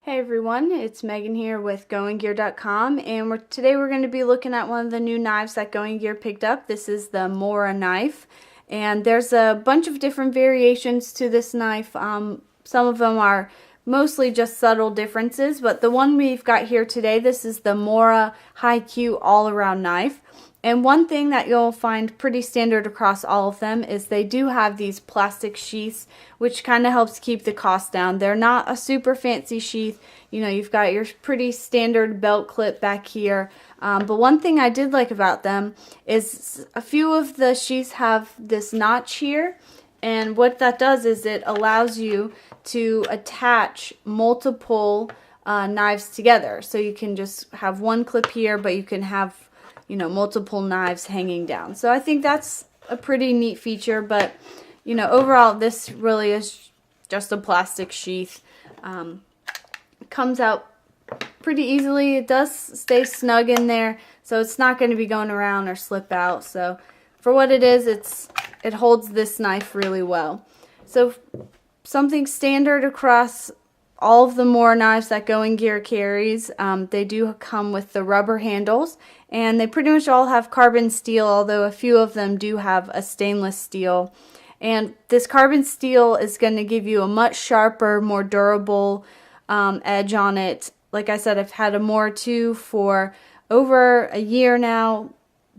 Hey everyone, it's Megan here with GoingGear.com, and today we're going to be looking at one of the new knives that Going Gear picked up. This is the Morakniv knife, and there's a bunch of different variations to this knife. Some of them are mostly just subtle differences, but the one we've got here today, this is the Morakniv HighQ Allaround knife. And one thing that you'll find pretty standard across all of them is they do have these plastic sheaths, which kind of helps keep the cost down. They're not a super fancy sheath. You know, you've got your pretty standard belt clip back here. But one thing I did like about them is a few of the sheaths have this notch here. And what that does is it allows you to attach multiple knives together. So you can just have one clip here, but you can have multiple knives hanging down. So I think that's a pretty neat feature, but overall this really is just a plastic sheath. It comes out pretty easily. It does stay snug in there, so it's not going to be going around or slip out. So for what it is, it holds this knife really well. So something standard across all of the Morakniv knives that Going Gear carries, they do come with the rubber handles, and they pretty much all have carbon steel, although a few of them do have a stainless steel. And this carbon steel is going to give you a much sharper, more durable edge on it. Like I said, I've had a Mora 2 for over a year now,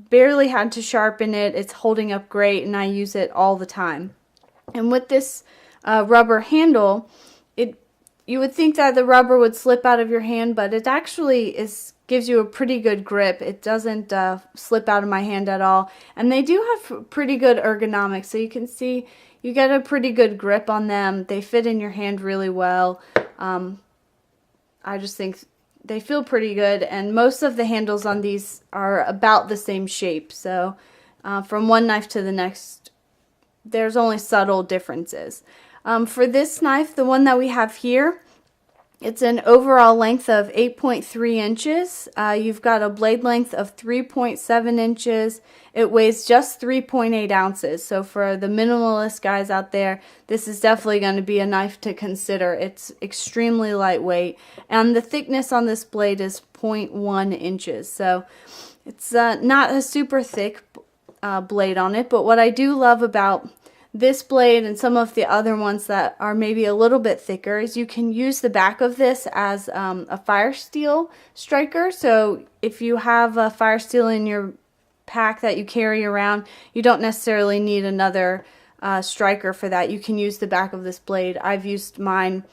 barely had to sharpen it. It's holding up great, and I use it all the time. And with this rubber handle, you would think that the rubber would slip out of your hand, but it actually gives you a pretty good grip. It doesn't slip out of my hand at all. And they do have pretty good ergonomics, so you can see you get a pretty good grip on them. They fit in your hand really well. I just think they feel pretty good, and most of the handles on these are about the same shape. So from one knife to the next, there's only subtle differences. For this knife, the one that we have here, it's an overall length of 8.3 inches. You've got a blade length of 3.7 inches. It weighs just 3.8 ounces. So for the minimalist guys out there, this is definitely going to be a knife to consider. It's extremely lightweight, and the thickness on this blade is 0.1 inches. So it's not a super thick blade on it, but what I do love about this blade and some of the other ones that are maybe a little bit thicker is you can use the back of this as a fire steel striker. So if you have a fire steel in your pack that you carry around, you don't necessarily need another striker for that. You can use the back of this blade. I've used mine,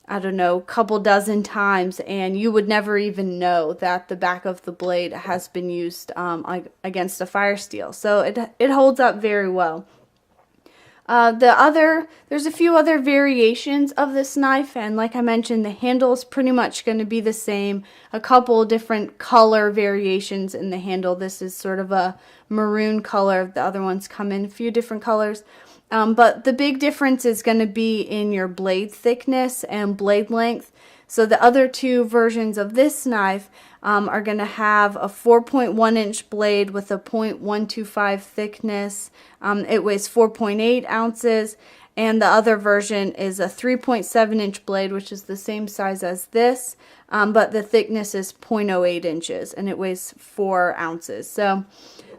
I don't know, a couple dozen times, and you would never even know that the back of the blade has been used against a fire steel. So it holds up very well. There's a few other variations of this knife, and like I mentioned, the handle is pretty much going to be the same. A couple different color variations in the handle. This is sort of a maroon color. The other ones come in a few different colors. But the big difference is going to be in your blade thickness and blade length. So the other two versions of this knife are going to have a 4.1 inch blade with a 0.125 thickness. It weighs 4.8 ounces, and the other version is a 3.7 inch blade, which is the same size as this, but the thickness is 0.08 inches, and it weighs 4 ounces. So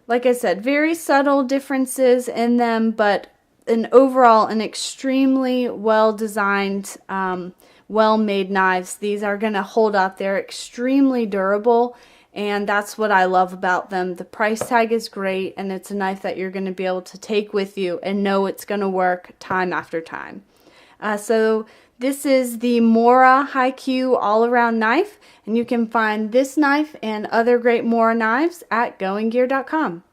like I said, very subtle differences in them, but overall an extremely well designed, well-made knives. These are going to hold up. They're extremely durable, and that's what I love about them. The price tag is great, and it's a knife that you're going to be able to take with you and know it's going to work time after time. So this is the Morakniv HighQ Allaround knife, and you can find this knife and other great Morakniv knives at GoingGear.com.